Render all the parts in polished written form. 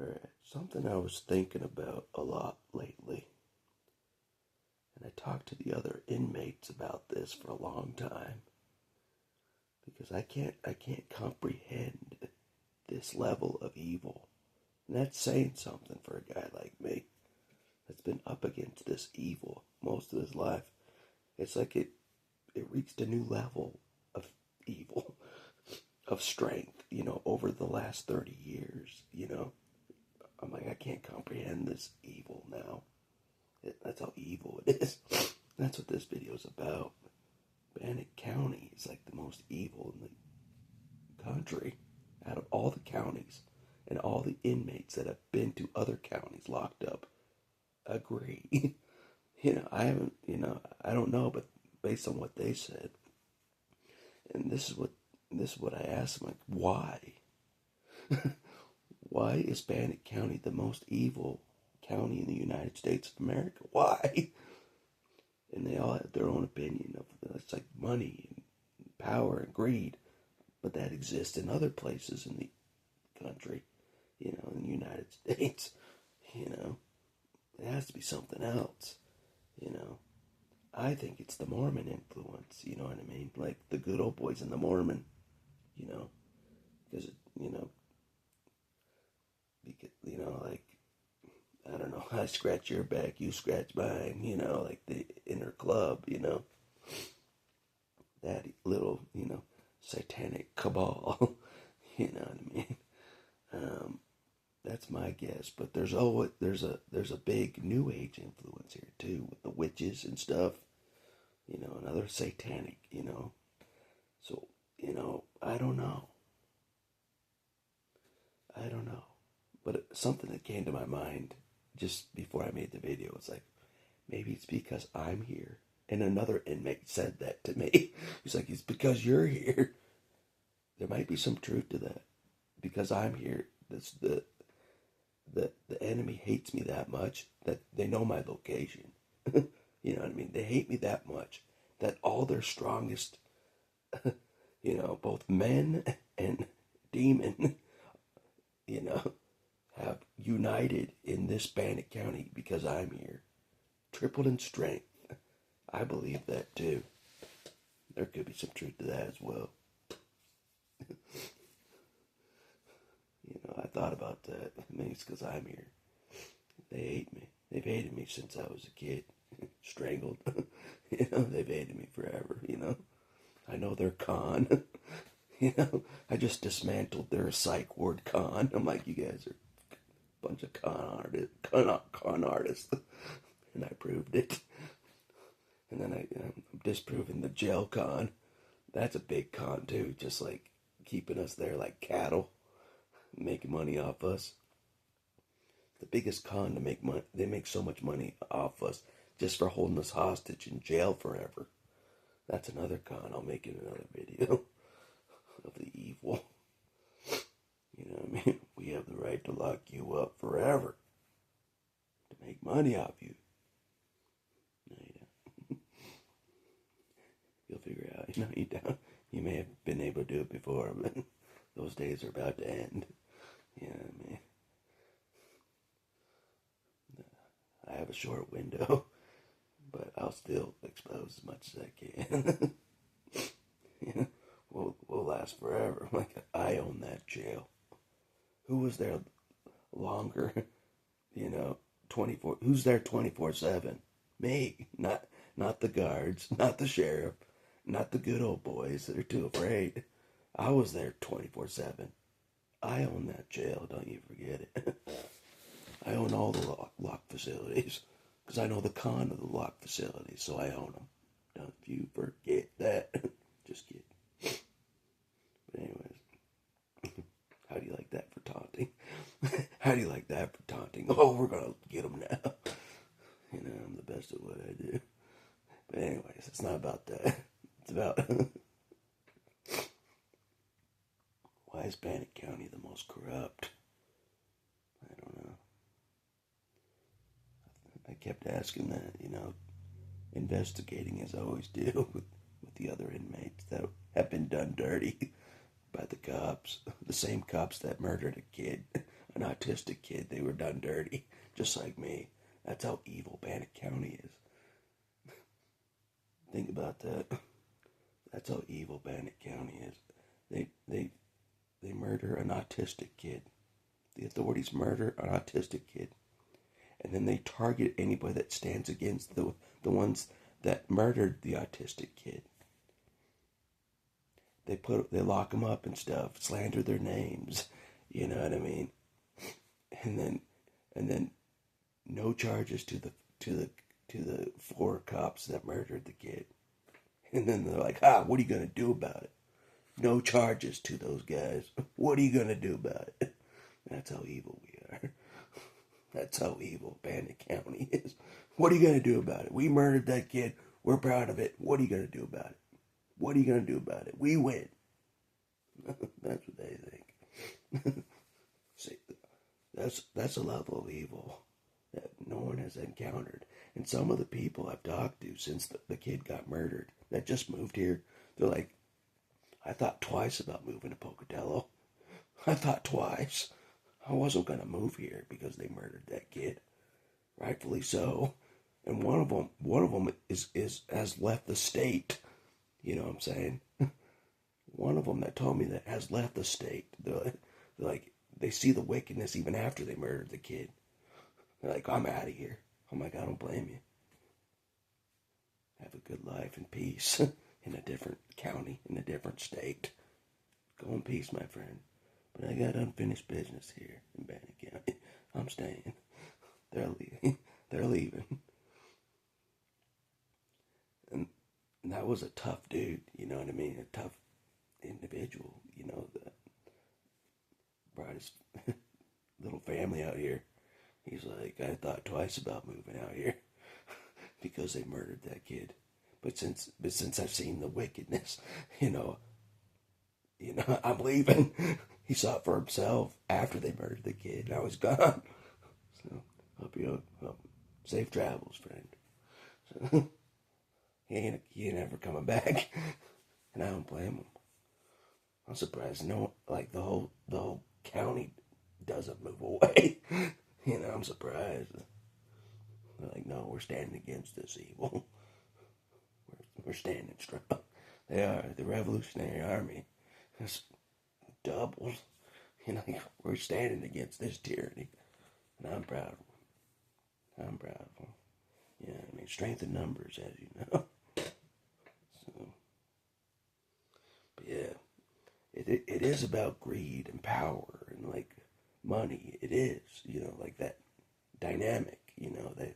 Alright, something I was thinking about a lot lately, and I talked to the other inmates about this for a long time, because I can't comprehend this level of evil. And that's saying something for a guy like me that's been up against this evil most of his life. It's like it reached a new level of evil, of strength, over the last 30 years. I'm like, I can't comprehend this evil now. That's how evil it is. That's what this video is about. Bannock County is like the most evil in the country. Out of all the counties and all the inmates that have been to other counties locked up, agree. I haven't, I don't know, but based on what they said, and this is what I asked them, like, why? Why is Bannock County the most evil county in the United States of America? Why? And they all have their own opinion of it. It's like money and power and greed, but that exists in other places in the country, in the United States. It has to be something else. I think it's the Mormon influence. You know what I mean? Like the good old boys in the Mormon. Because like, I don't know, I scratch your back, you scratch mine, like the inner club, that little, satanic cabal, you know what I mean? That's my guess, but there's a big New Age influence here too, with the witches and stuff, another satanic, so, I don't know. But something that came to my mind just before I made the video was like, maybe it's because I'm here. And another inmate said that to me. He's like, it's because you're here. There might be some truth to that. Because I'm here, the enemy hates me that much that they know my location. You know what I mean? They hate me that much that all their strongest, both men and demon, have united in this Bannock County because I'm here. Tripled in strength. I believe that too. There could be some truth to that as well. I thought about that. Maybe it's because I'm here. They hate me. They've hated me since I was a kid. Strangled. They've hated me forever, I know they're con. I just dismantled their psych ward con. I'm like, you guys are a bunch of con artists. And I proved it. And then I'm disproving the jail con. That's a big con too, just like keeping us there like cattle, making money off us. The biggest con to make money, they make so much money off us just for holding us hostage in jail forever. That's another con I'll make in another video of the evil. You know what I mean? We have the right to lock you up forever to make money off you. No, you don't. You'll figure it out. You don't. You may have been able to do it before, but those days are about to end. You know what I mean? I have a short window, but I'll still expose as much as I can. We'll last forever. Like, I own that jail. Who was there longer? 24. Who's there 24/7? Me. Not the guards. Not the sheriff. Not the good old boys that are too afraid. I was there 24/7. I own that jail. Don't you forget it. I own all the lock facilities because I know the con of the lock facilities, so I own them. Don't you forget that. Just kidding. But anyways, how do you like that for taunting? How do you like that for taunting? Oh, we're gonna get them now. I'm the best at what I do. But anyways, it's not about that. It's about why is Bannock County the most corrupt? I don't know. I kept asking that, investigating as I always do with the other inmates that have been done dirty by the cops. The same cops that murdered a kid, an an autistic kid, they were done dirty, just like me. That's how evil Bannock County is. Think about that. That's how evil Bannock County is. They murder an autistic kid. The authorities murder an autistic kid, and then they target anybody that stands against the ones that murdered the autistic kid. They lock them up and stuff, slander their names. You know what I mean? And then no charges to the 4 cops that murdered the kid. And then they're like, what are you gonna do about it? No charges to those guys. What are you gonna do about it? That's how evil we are. That's how evil Bannock County is. What are you gonna do about it? We murdered that kid. We're proud of it. What are you gonna do about it? What are you gonna do about it? We win. That's what they think. See, that's a level of evil that no one has encountered. And some of the people I've talked to since the kid got murdered that just moved here, they're like, I thought twice about moving to Pocatello. I thought twice. I wasn't going to move here because they murdered that kid. Rightfully so. And one of them has left the state. You know what I'm saying? One of them that told me that has left the state. They're like, they see the wickedness even after they murdered the kid. They're like, I'm out of here. I'm like, I don't blame you. Have a good life in peace in a different county, in a different state. Go in peace, my friend. But I got unfinished business here in Bannock County. I'm staying. They're leaving. They're leaving. And that was a tough dude, you know what I mean? A tough individual, you know, that brought his little family out here. He's like, I thought twice about moving out here because they murdered that kid. But since I've seen the wickedness, you know, I'm leaving. He saw it for himself after they murdered the kid. Now he's gone. So hope you safe travels, friend. So, he ain't ever coming back, and I don't blame him. I'm surprised the whole county doesn't move away. You know, I'm surprised. They're like, no, we're standing against this evil. We're standing strong. They are the Revolutionary Army. It's doubles. You know, we're standing against this tyranny, and I'm proud of them. I'm proud of them. Yeah, I mean, strength in numbers, as you know. So, but yeah, it is about greed and power and like money. It is, you know, like that dynamic, you know, that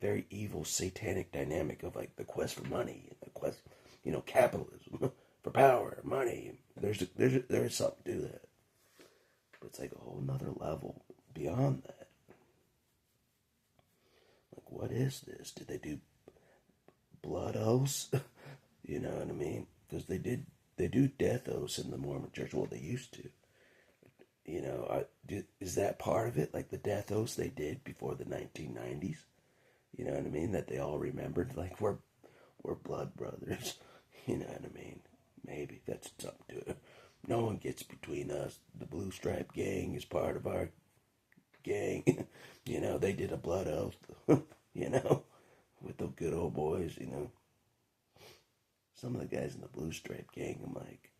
very evil satanic dynamic of like the quest for money and the quest, you know, capitalism for power, money. There's something to that, but it's like a whole nother level beyond that. Like, what is this? Did they do blood oaths? You know what I mean? Because they do death oaths in the Mormon Church. Well, they used to. You know, is that part of it? Like the death oaths they did before the 1990s? You know what I mean? That they all remembered, like, we're blood brothers. You know what I mean? Maybe that's something to it. No one gets between us. The Blue Stripe Gang is part of our gang. You know, they did a blood oath, you know, with the good old boys, you know. Some of the guys in the Blue Stripe Gang, I'm like,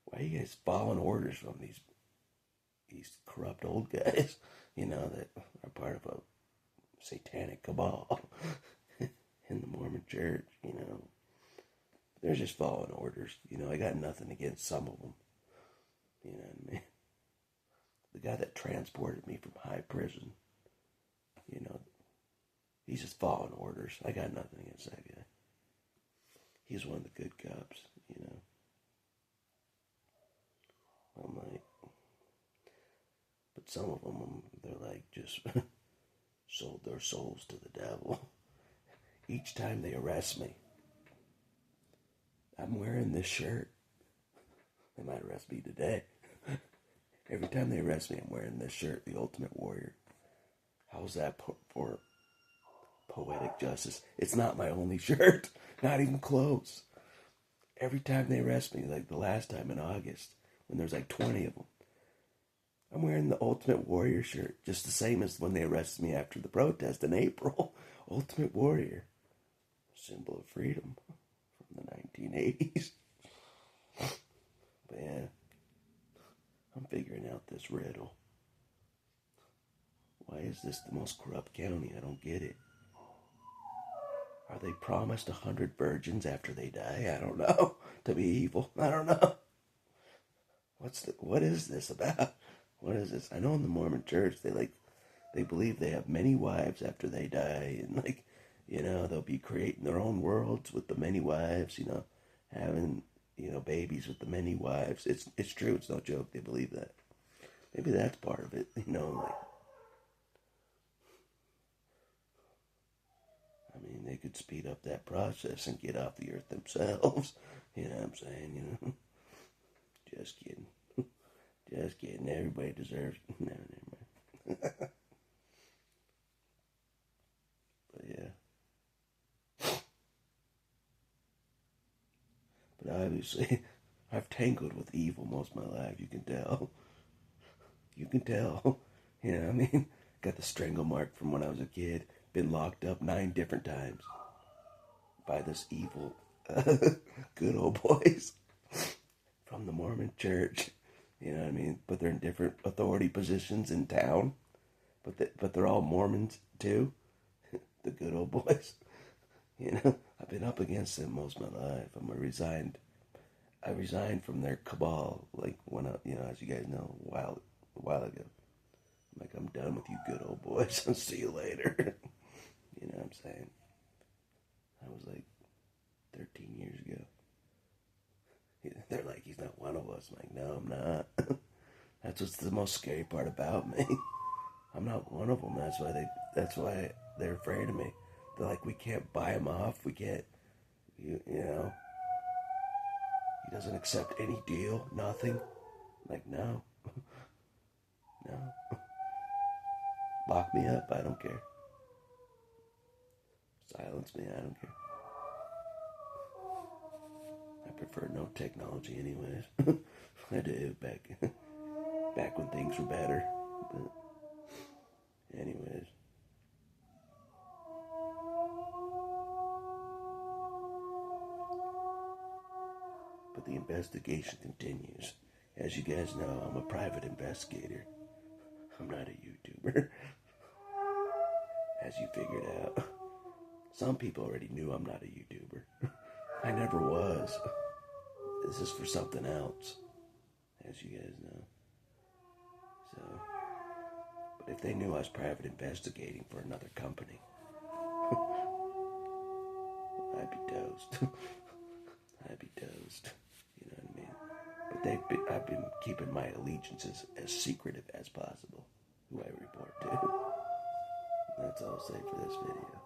why are you guys following orders from these corrupt old guys, you know, that are part of a satanic cabal in the Mormon Church, you know. They're just following orders, you know. I got nothing against some of them, you know what I mean. The guy that transported me from high prison, you know, he's just following orders. I got nothing against that guy. He's one of the good cops, you know. I'm like, but some of them, they're like just sold their souls to the devil. Each time they arrest me, I'm wearing this shirt. They might arrest me today. Every time they arrest me, I'm wearing this shirt, the Ultimate Warrior. How's that for poetic justice? It's not my only shirt. Not even close. Every time they arrest me, like the last time in August, when there's like 20 of them, I'm wearing the Ultimate Warrior shirt, just the same as when they arrested me after the protest in April. Ultimate Warrior, symbol of freedom from the 1980s. But yeah, I'm figuring out this riddle. Why is this the most corrupt county? I don't get it. Are they promised 100 virgins after they die? I don't know. To be evil? I don't know. What is this about? What is this? I know in the Mormon church they believe they have many wives after they die, and they'll be creating their own worlds with the many wives, having babies with the many wives. It's true, it's no joke, they believe that. Maybe that's part of it, I mean, they could speed up that process and get off the earth themselves. You know what I'm saying, Just kidding. Just kidding. Everybody deserves. No, never mind. But yeah. But obviously, I've tangled with evil most of my life. You can tell. You can tell. You know what I mean? Got the strangle mark from when I was a kid. Been locked up 9 different times by this evil, good old boys from the Mormon church. You know what I mean? But they're in different authority positions in town. But they're all Mormons too. The good old boys. I've been up against them most of my life. I resigned from their cabal, like when as you guys know, a while ago. I'm like, I'm done with you good old boys. I'll see you later. You know what I'm saying? I was like 13 years ago. They're like, he's not one of us. I'm like, no, I'm not. That's what's the most scary part about me. I'm not one of them. That's why they're afraid of me. They're like, we can't buy him off. We can't, you know. He doesn't accept any deal, nothing. I'm like, no. No. Lock me up, I don't care. Silence me, I don't care. I prefer no technology anyways. I do back when things were better. But anyways. But the investigation continues. As you guys know, I'm a private investigator. I'm not a YouTuber. As you figured out. Some people already knew I'm not a YouTuber. I never was. This is for something else. As you guys know. So, but if they knew I was private investigating for another company, I'd be toast. I'd be toast. You know what I mean? But I've been keeping my allegiances as secretive as possible. Who I report to. That's all I'll say for this video.